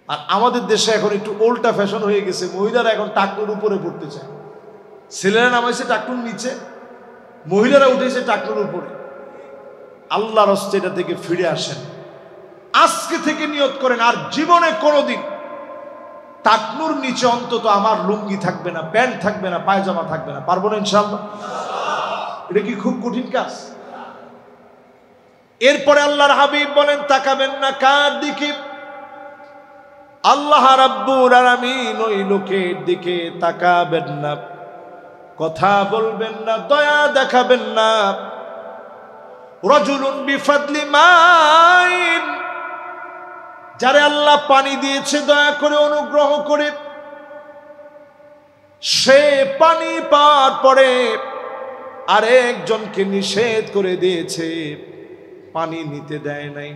আর আমাদের দেশে এখন একটু উল্টা ফ্যাশন হয়ে গেছে, মহিলারা এখন টাকনুর উপরে পড়তে চায়। ছেলেরা নামাইছে টাকনুর নিচে, মহিলারা উঠেছে টাকনুর উপরে। আল্লাহর হস্তে এটা থেকে ফিরে আসেন। আজকে থেকে নিয়ত করেন আর জীবনে কোনোদিন টাকনুর নিচে অন্তত আমার লুঙ্গি থাকবে না, প্যান্ট থাকবে না, পায়জামা থাকবে না। পারবো না ইনশাআল্লাহ? এটা কি খুব কঠিন কাজ? এরপরে আল্লাহর হাবিব বলেন, তাকাবেন না কার দিকে? আল্লাহ রাব্বুল আলামিন ওই লোকের দিকে তাকাবেন না, কথা বলবেন না, দয়া দেখাবেন না। রাজুলুন বিফাদলি মাইন, যারে আল্লাহ পানি দিয়েছে দয়া করে অনুগ্রহ করে, সে পানি পাওয়ার পরে আরেকজনকে নিষেধ করে দিয়েছে, পানি নিতে দেয় নাই।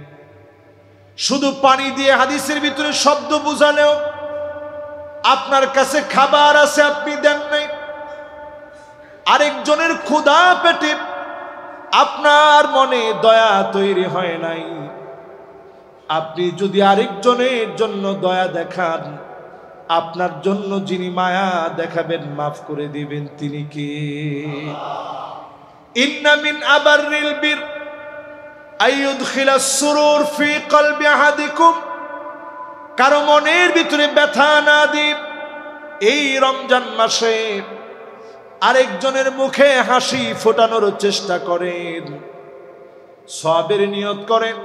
শুধু পানি দিয়ে হাদিসের ভিতরে শব্দ বুঝালেও আপনার কাছে খাবার আছে, আপনি দেন নাই। আরেকজনের ক্ষুধা পেটে আপনার মনে দয়া তৈরি হয় নাই। আপনি যদি আরেকজনের জন্য দয়া দেখান, আপনার জন্য যিনি মায়া দেখাবেন, মাফ করে দিবেন, তিনি কে? ইন্না মিন আবাররিল বির আইয়ুদখিলাস সুরুর ফি কলবি আহাদিকুম, কারো মনের ভিতরে ব্যথা না দিয়ে এই রমজান মাসে আরেকজনের মুখে হাসি ফোটানোর চেষ্টা করেন, সওয়াবের নিয়ত করেন,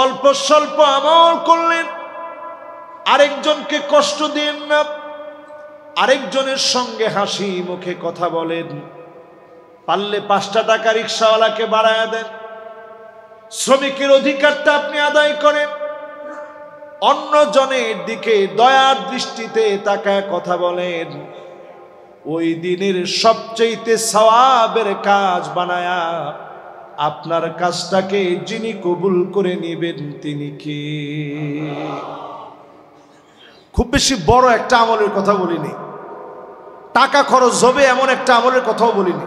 অল্প স্বল্প আমল করলেন, আরেকজনকে কষ্ট দিন না, আরেকজনের সঙ্গে হাসি মুখে কথা বলেন, পারলে 5টা টাকা রিকশাওয়ালাকে বাড়ায়া দেন, শ্রমিকের অধিকারটা আপনি আদায় করেন, অন্যজনের দিকে দয়ার দৃষ্টিতে তাকায় কথা বলেন, ওই দিনের সবচেয়ে সওয়াবের কাজ বানায়া আপনার কাজটাকে যিনি কবুল করে নেবেন তিনি কে? খুব বেশি বড় একটা আমলের কথা বলিনি, টাকা খরচ হবে এমন একটা আমলের কথাও বলিনি।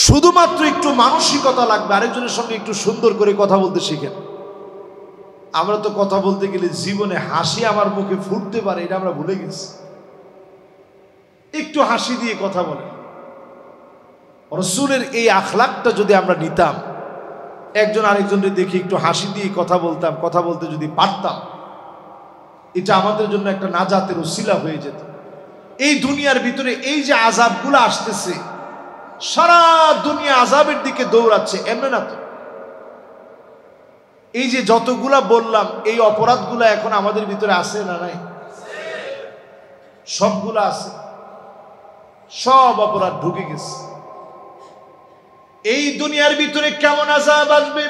শুধুমাত্র একটু মানসিকতা লাগবে, আরেকজনের সঙ্গে একটু সুন্দর করে কথা বলতে শিখেন। আমরা তো কথা বলতে গেলে জীবনে হাসি আমার মুখে ফুটতে পারে এটা আমরা ভুলে গেছি। একটু হাসি দিয়ে কথা বলেন। রাসূলের এই আখলাকটা যদি আমরা নিতাম, একজন আরেকজনকে দেখে একটু হাসি দিয়ে কথা বলতাম, কথা বলতে যদি পারতাম, এটা আমাদের জন্য একটা নাজাতের উসিলা হয়ে যেত। এই দুনিয়ার ভিতরে এই যে আযাবগুলো আসতেছে, সারা দুনিয়া আযাবের দিকে দৌড়াচ্ছে, এমন না তো। এই যে যতগুলা বললাম, এই অপরাধগুলা এখন আমাদের ভিতরে আছে না নাই? সবগুলা আছে, সব অপরাধ ঢুকে গেছে। এই দুনিয়ার ভিতরে কেমন আযাব আসবে?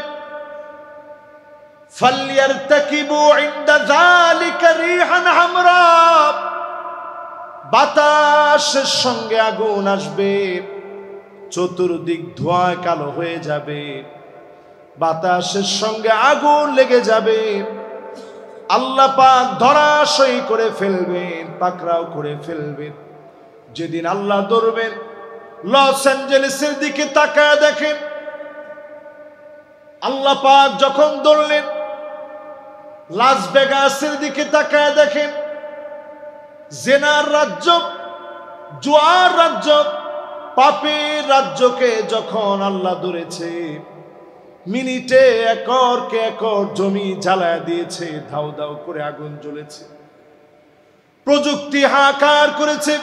ফালইয়ারতাকিবু ইনদা যালিকা রিহান হামরা, বাতাসের সঙ্গে আগুন আসবে, চতুর্দিক ধোঁয়ায় কালো হয়ে যাবে, বাতাসের সঙ্গে আগুন লেগে যাবে, আল্লাহ পাক ধরাশয়ী করে ফেলবেন, পাকড়াও করে ফেলবেন। যেদিন আল্লাহ ধরবেন, লস অ্যাঞ্জেলেসের দিকে তাকায় দেখেন, আল্লাহ পাক যখন ধরলেন, লাস ভেগাসের দিকে তাকায় দেখেন জেনার রাজ্য, জুয়ার রাজ্য, পাপের রাজ্যকে যখন আল্লাহ ধরেছে, মিনিটে একরকে একর জমি জ্বালায় দিয়েছে, ধাউ ধাউ করে আগুন জ্বলেছে। প্রযুক্তি হাহাকার করেছে,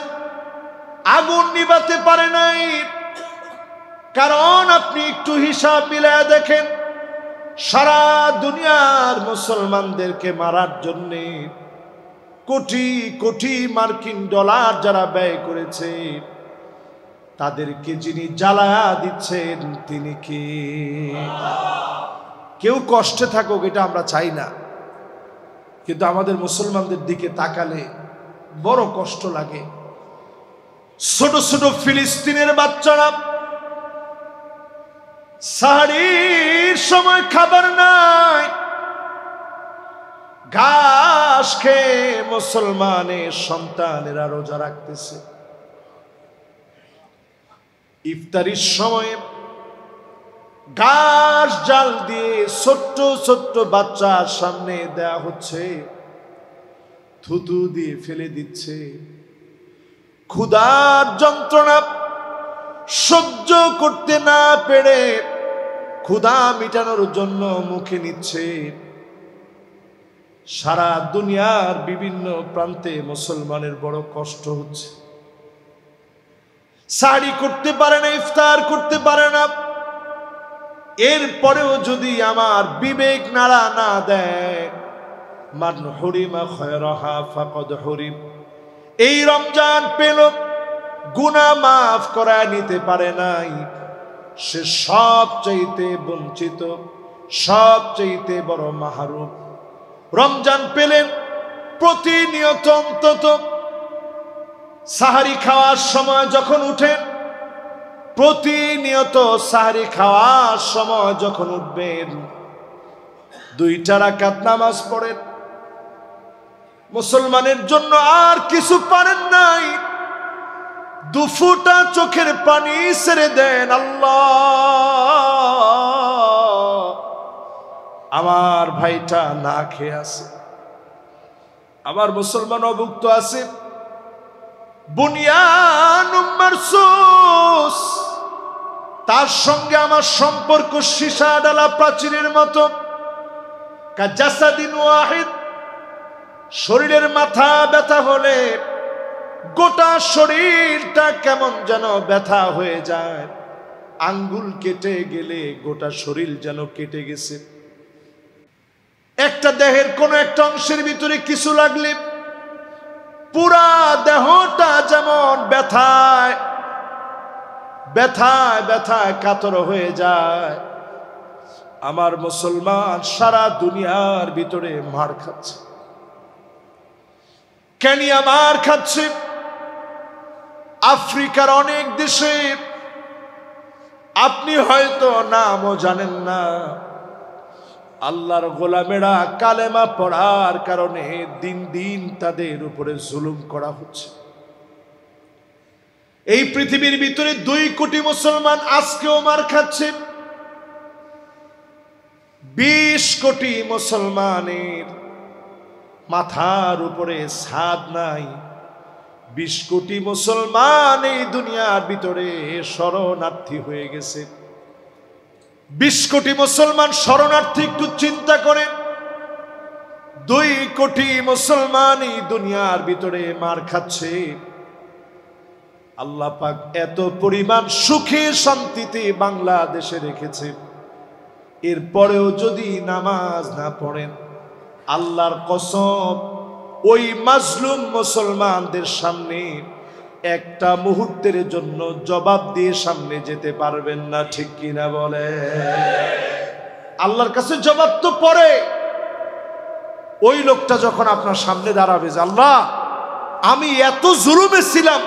আগুন নিভাতে পারে নাই। কারণ আপনি একটু হিসাব মিলায় দেখেন, সারা দুনিয়ার মুসলমানদেরকে মারার জন্য কোটি কোটি মার্কিন ডলার যারা ব্যয় করেছে, তাদেরকে যিনি জ্বালায়া দিচ্ছেন তিনি কি? কেউ কষ্টে থাকুক এটা আমরা চাই না, কিন্তু আমাদের মুসলমানদের দিকে তাকালে বড় কষ্ট লাগে। ছোট ছোট ফিলিস্তিনের বাচ্চারা সাহারির সময় খাবার নাই, ঘাস খেয়ে মুসলমানের সন্তানেরা রোজা রাখতেছে। ইফতারির সময়ে ঘাস জাল দিয়ে ছোট্ট ছোট্ট বাচ্চার সামনে দেয়া হচ্ছে, থুতু দিয়ে ফেলে দিচ্ছে। ক্ষুধার যন্ত্রণা সহ্য করতে না পেরে ক্ষুধা মিটানোর জন্য মুখে নিচ্ছে। সারা দুনিয়ার বিভিন্ন প্রান্তে মুসলমানের বড় কষ্ট হচ্ছে, সাহরি করতে পারে না, ইফতার করতে পারে না। এরপরেও যদি আমার বিবেক নাড়া না দেয়, মান হুরিমা খায়রাহা ফাকাদ হুরিম, এই রমজান পেল, গুনাহ মাফ করা নিতে পারে নাই, সে সবচাইতে বঞ্চিত, সবচাইতে বড় মাহরুম। রমজান পেলেন, প্রতিনিয়ত অন্তত সাহারি খাওয়ার সময় যখন উঠেন, প্রতিনিয়ত সাহারি খাওয়ার সময় যখন উঠবেন, 2 রাকাত নামাজ পড়েন। মুসলমানের জন্য আর কিছু পারেন নাই, 2 ফোঁটা চোখের পানি ছেড়ে দেন। আল্লাহ, আমার ভাইটা না খেয়ে আছে, আমার মুসলমান অভুক্ত আছে, বুনিয়ানুম মারসুস, তার সঙ্গে আমার সম্পর্ক সীসা ডালা প্রাচীরের মতো। কাজাসাদিন ওয়াহিদ, শরীরের মাথা ব্যথা হলে গোটা শরীরটা কেমন যেন ব্যথা হয়ে যায়, আঙ্গুল কেটে গেলে গোটা শরীর যেন কেটে গেছে। একটা দেহের কোনো একটা অংশের ভিতরে কিছু লাগলে পুরা দেহটা যেমন ব্যথায় ব্যথায় ব্যথায় কাতর হয়ে যায়। আমার মুসলমান সারা দুনিয়ার ভিতরে মার খাচ্ছে, কেনিয়া মার খাচ্ছে, আফ্রিকার অনেক দেশে, আপনি হয়তো নামও জানেন না। আল্লাহর গোলামেরা কালেমা পড়ার কারণে দিন দিন তাদের উপরে জুলুম করা হচ্ছে। এই পৃথিবীর ভিতরে 2 কোটি মুসলমান আজকেও মার খাচ্ছে। 20 কোটি মুসলমানের মাথার উপরে ছাদ নাই। 20 কোটি মুসলমান এই দুনিয়ার ভিতরে শরণার্থী হয়ে গেছে। 20 কোটি মুসলমান শরণার্থী, একটু চিন্তা করেন। 2 কোটি মুসলমান এই দুনিয়ার ভিতরে মার খাচ্ছে। আল্লাহ পাক এত পরিমাণ সুখে শান্তিতে বাংলাদেশে রেখেছে, এরপরেও যদি নামাজ না পড়েন, আল্লাহর কসম ওই মাজলুম মুসলমানদের সামনে একটা মুহূর্তের জন্য জবাব দিয়ে সামনে যেতে পারবেন না, ঠিক কিনা বলে? আল্লাহর কাছে জবাব তো পড়ে। ওই লোকটা যখন আপনার সামনে দাঁড়াবে যে আল্লাহ আমি এত জুলুমে ছিলাম,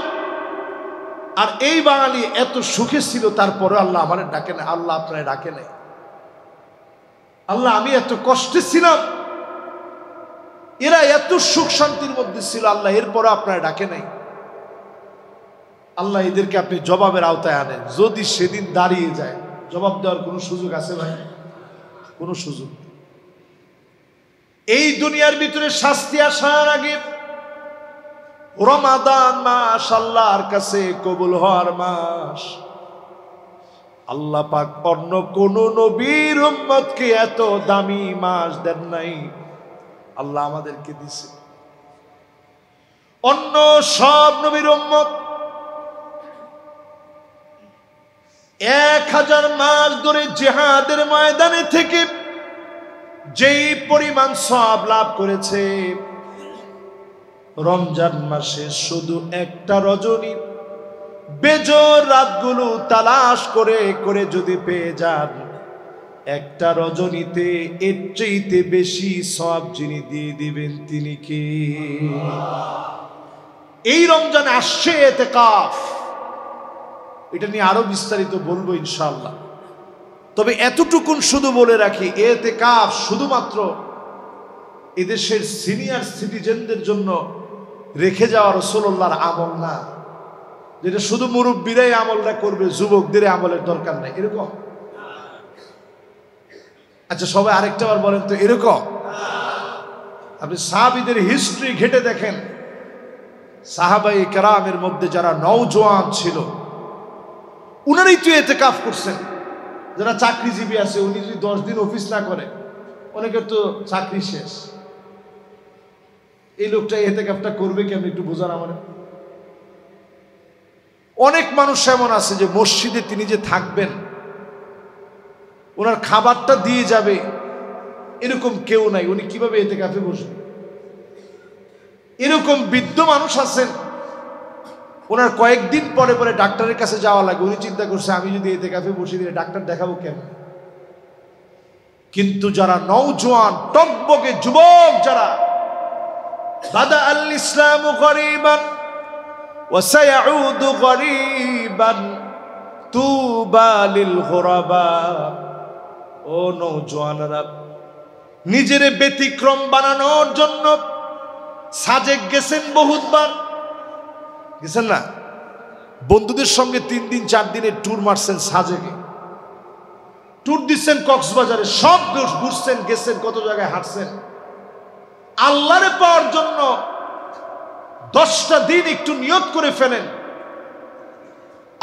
আর এই বাঙালি এত সুখে ছিল, তারপরে আল্লাহ আমার ডাকে না, আল্লাহ আপনার ডাকে নাই। আল্লাহ আমি এত কষ্টে ছিলাম, এরা এত সুখ শান্তির মধ্যে ছিল, আল্লাহ এরপরে আপনার ডাকে নাই। আল্লাহ এদেরকে আপনি জবাবের আওতায় আনেন। যদি সেদিন দাঁড়িয়ে যায়, জবাব দেওয়ার কোনো সুযোগ আছে ভাই? কোনো সুযোগ নেই। এই দুনিয়ার ভিতরে শাস্তি আসার আগে রমাদান মাস আল্লাহর কাছে কবুল হওয়ার মাস। আল্লাহ পাক অন্য কোন নবীর উম্মতকে এত দামি মাস দেন নাই, আল্লাহ আমাদেরকে দিছে। অন্য সব নবীর উম্মত 1000 মাস ধরে জিহাদের ময়দানে থেকে যেই পরিমাণ সওয়াব লাভ করেছে, রমজান মাসে শুধু একটা রজনী বেজোর রাতগুলো তালাশ করে করে যদি পেয়ে যান, একটা রজনীতে এর চাইতে বেশি সওয়াব যিনি দিয়ে দিবেন তিনি কে? এই রমজানে আসছে ইতিকাফ, এটা নিয়ে আরো বিস্তারিত বলবো ইনশাআল্লাহ। তবে এতটুকুন শুধু বলে রাখি, ইতিকাফ শুধুমাত্র এদেশের সিনিয়র সিটিজেনদের জন্য রেখে যাওয়া রাসূলুল্লাহর আমল না, যেটা শুধু মুরব্বীরাই আমলটা করবে, যুবকদের আমলের দরকার নাই, এরকম? আচ্ছা সবাই আরেকটা বার বলেন তো, এরকম? আপনি সাহাবীদের হিস্ট্রি ঘেটে দেখেন, সাহাবায়ে কেরামের মধ্যে যারা নওজোয়ান ছিল উনারাই তো ইতিকাফ করছেন। যারা চাকরিজীবী আছে, উনি যদি 10 দিন অফিস না করে, অনেকের তো চাকরি শেষ, এই লোকটা ইতিকাফটা করবে কেমন একটু বোঝান আমার। অনেক মানুষ এমন আছে যে মসজিদে তিনি যে থাকবেন, ওনার খাবারটা দিয়ে যাবে এরকম কেউ নাই, উনি কিভাবে ইতিকাফে বসবেন? এরকম বৃদ্ধ মানুষ আছেন, ওনার কয়েকদিন পরে পরে ডাক্তারের কাছে যাওয়া লাগে, উনি চিন্তা করছে আমি যদি ইতিকাফে বসে দিয়ে ডাক্তার দেখাবো কেন? কিন্তু যারা নওজোয়ান টকবকে যুবক, যারা বাদা আল ইসলামু গরীবান ওয়া সায়াউদু গরীবান তুবা লিল গুরাবা, ও নওজোয়ানরা, নিজের ব্যতিক্রম বানানোর জন্য সাজেক গেছেন বহুতবার, গেছেন না? বন্ধুদের সঙ্গে 3 দিন 4 দিনের ট্যুর মারছেন, সাজেকে ট্যুর দিচ্ছেন, কক্সবাজারে সব ঘুরছেন, গেছেন, কত জায়গায় হাঁটছেন। আল্লাহরে পাওয়ার জন্য 10টা দিন একটু নিয়ত করে ফেলেন,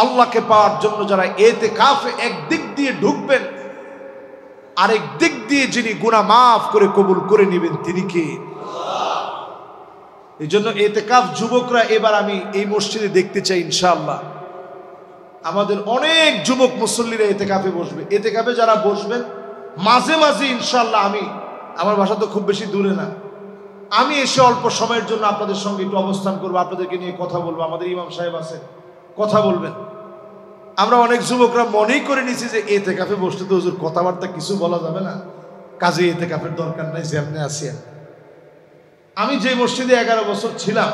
আল্লাহকে পাওয়ার জন্য যারা ইতিকাফে একদিক দিয়ে ঢুকবেন, আরেক দিক দিয়ে যিনি গুনাহ মাফ করে কবুল করে নেবেন তিনি কে? এই জন্য ইতিকাফ যুবকরা এবার আমি এই মসজিদে দেখতে চাই ইনশাআল্লাহ। আমাদের অনেক যুবক মুসল্লিরা ইতিকাফে বসবে। ইতিকাফে যারা বসবেন মাঝে মাঝে ইনশাআল্লাহ, আমি, আমার বাসা তো খুব বেশি দূরে না, আমি এসে অল্প সময়ের জন্য আপনাদের সঙ্গে একটু অবস্থান করবো, আপনাদেরকে নিয়ে কথা বলবো। আমাদের ইমাম সাহেব আছে, কথা বলবেন। আমরা অনেক যুবকরা মনেই করে নিছি যে ইতিকাফে বসতে তো হুজুর কথাবার্তা কিছু বলা যাবে না, কাজে ইতিকাফের দরকার নাই, যেমনি আসি। আমি যে মসজিদে 11 বছর ছিলাম,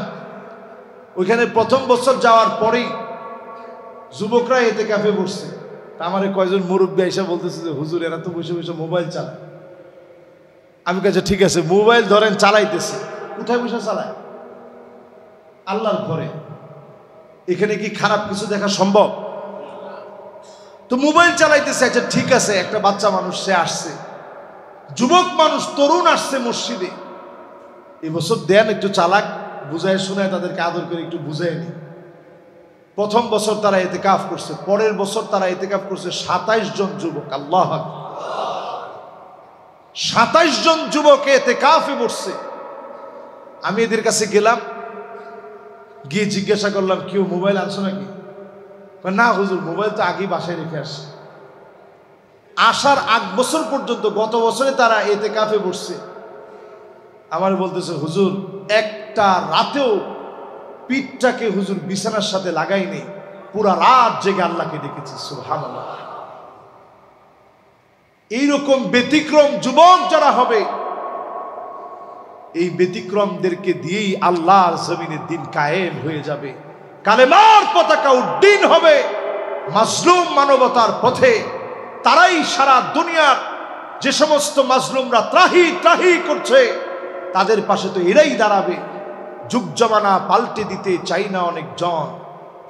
ওইখানে প্রথম বছর যাওয়ার পরেই যুবকরা ইতিকাফে বসছে। আমার কয়জন মুরব্বী এসে বলতেছে যে হুজুর এরা তো বসে বসে মোবাইল চালায়। আমি কাছে ঠিক আছে, মোবাইল ধরেন চালাইতেছে, কোথায় বসে চালায়? আল্লাহর ঘরে। এখানে কি খারাপ কিছু দেখা সম্ভব? তো মোবাইল চালাইতেছে, আচ্ছা ঠিক আছে, একটা বাচ্চা মানুষ সে আসছে, যুবক মানুষ, তরুণ আসছে মসজিদে, এবছর দেন একটু চালাক, বুঝায় শোনায় তাদেরকে আদর করে একটু বুঝায় নি। প্রথম বছর তারা ইতিকাফ করছে, পরের বছর তারা ইতিকাফ করছে 27 জন যুবক। আল্লাহ আকবার, 27 জন যুবক ইতিকাফে বসছে। আমি এদের কাছে গেলাম, গিয়ে জিজ্ঞাসা করলাম কেউ মোবাইল আনছো নাকি? না হুজুর, মোবাইল তো আগেই বাসায় রেখে আসছে। আসার 8 বছর পর্যন্ত, গত বছরে তারা ইতিকাফে বসছে। আমার বলতেছে হুজুর একটা রাতেও পিঠটাকে হুজুর বিছানার সাথে লাগাই নেই, পুরা রাত জেগে আল্লাহকে ডেকেছি। সুবহানাল্লাহ। এইরকম ব্যতিক্রম যুবক যারা হবে, এই ব্যতিক্রমদেরকে দিয়েই আল্লাহর জমিনে দিন কায়েম হয়ে যাবে, কালেমার পতাকা উড্ডীন হবে মাজলুম মানবতার পথে। তারাই সারা দুনিয়ার যে সমস্ত মাজলুমরা ত্রাহি ত্রাহি করছে, তাদের পাশে তো এরাই দাঁড়াবে। যুগ জমানা পাল্টে দিতে চাই না অনেক জন,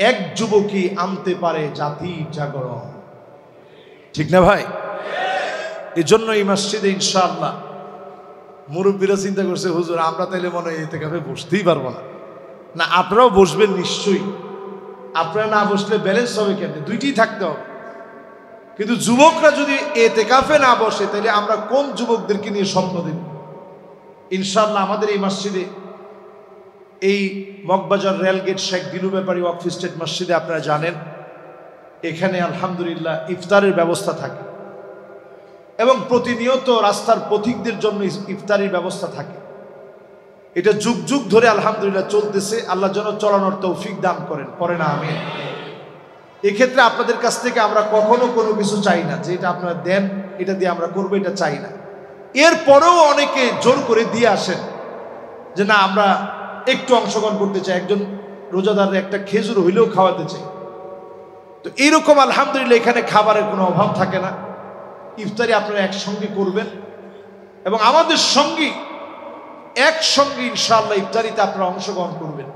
এক যুবকই আনতে পারে জাতির জাগরণ। ঠিক না ভাই? এই জন্য এই মসজিদে ইনশাআল্লাহ মুরব্বীরা চিন্তা করছে, হুজুর আমরা তাইলে মনে হয় ইতিকাফে বসতেই পারবো না। না, আপনারাও বসবেন নিশ্চয়ই। আপনারা না বসলে ব্যালেন্স হবে কেমনে? দুইটি থাকতে হবে। কিন্তু যুবকরা যদি ইতিকাফে না বসে তাহলে আমরা কোন যুবকদেরকে নিয়ে স্বপ্ন দেব? ইনশাআল্লাহ আমাদের এই মসজিদে, এই মগবাজার রেলগেট শেখ দিলু ব্যাপারী ওয়াকফ স্টেট মসজিদে আপনারা জানেন এখানে আলহামদুলিল্লাহ ইফতারের ব্যবস্থা থাকে এবং প্রতিনিয়ত রাস্তার পথিকদের জন্য ইফতারের ব্যবস্থা থাকে। এটা যুগ যুগ ধরে আলহামদুলিল্লাহ চলতেছে। আল্লাহ যেন চলানোর তৌফিক দান করেন, পড়েন আমিন। এক্ষেত্রে আপনাদের কাছ থেকে আমরা কখনো কোনো কিছু চাই না যে এটা আপনারা দেন, এটা দিয়ে আমরা করবো, এটা চাই না। এরপরেও অনেকে জোর করে দিয়ে আসেন যে না আমরা একটু অংশগ্রহণ করতে চাই, একজন রোজাদার একটা খেজুর হইলেও খাওয়াতে চাই। তো এইরকম আলহামদুলিল্লাহ এখানে খাবারের কোনো অভাব থাকে না। ইফতারি আপনারা একসঙ্গে করবেন এবং আমাদের সঙ্গে একসঙ্গে ইনশাআল্লাহ ইফতারিতে আপনারা অংশগ্রহণ করবেন।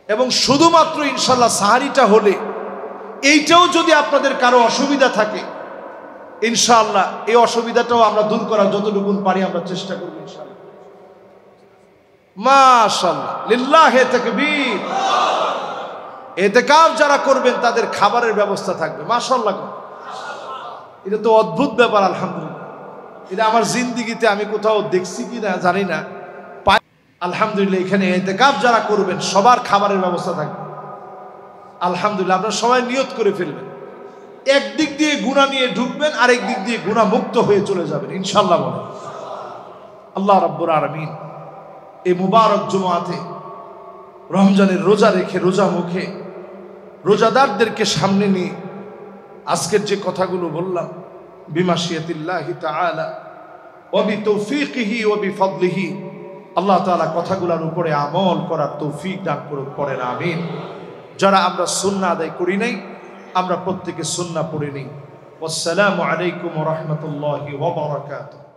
এবং শুধুমাত্র ইনশাআল্লাহ সাহারিটা হলে, এইটাও যদি আপনাদের কারো অসুবিধা থাকে ইনশাআল্লাহ এই অসুবিধাটাও আমরা দূর করার যতটুকু পারি আমরা চেষ্টা করব ইনশাআল্লাহ। মাশাআল্লাহ, লিল্লাহি তাকবীর। ইতিকাফ যারা করবেন তাদের খাবারের ব্যবস্থা থাকবে। মাশাআল্লাহ, এটা তো অদ্ভুত ব্যাপার। আলহামদুলিল্লাহ, এটা আমার জিন্দেগিতে আমি কোথাও দেখছি কি না জানি না। আলহামদুলিল্লাহ এখানে ইতিকাফ যারা করবেন সবার খাবারের ব্যবস্থা থাকবে। আলহামদুলিল্লাহ, আপনারা সবাই নিয়ত করে ফেলবেন, একদিক দিয়ে গুনাহ নিয়ে ঢুকবেন, আরেক দিক দিয়ে গুনাহ মুক্ত হয়ে চলে যাবেন ইনশাআল্লাহ। বলেন আল্লাহ রাব্বুল আলামিন এই মুবারক জুমআতে রমজানের রোজা রেখে, রোজা মুখে রোজাদারদেরকে সামনে নিয়ে আজকের যে কথাগুলো বললাম, বিমাশিয়াতিল্লাহি তাআলা ওয়া বিতৌফিকিহি ওয়া বিফদলিহি, আল্লাহ তাআলা কথাগুলোর উপরে আমল করার তৌফিক দান করুন, পড়েন আমিন। যারা আমরা সুন্নাহ আদায় করি নাই আমরা প্রত্যেকে সুন্নাহ পড়ে নিই। আসসালামু আলাইকুম ওয়া রাহমাতুল্লাহি ওয়া বারাকাতুহু।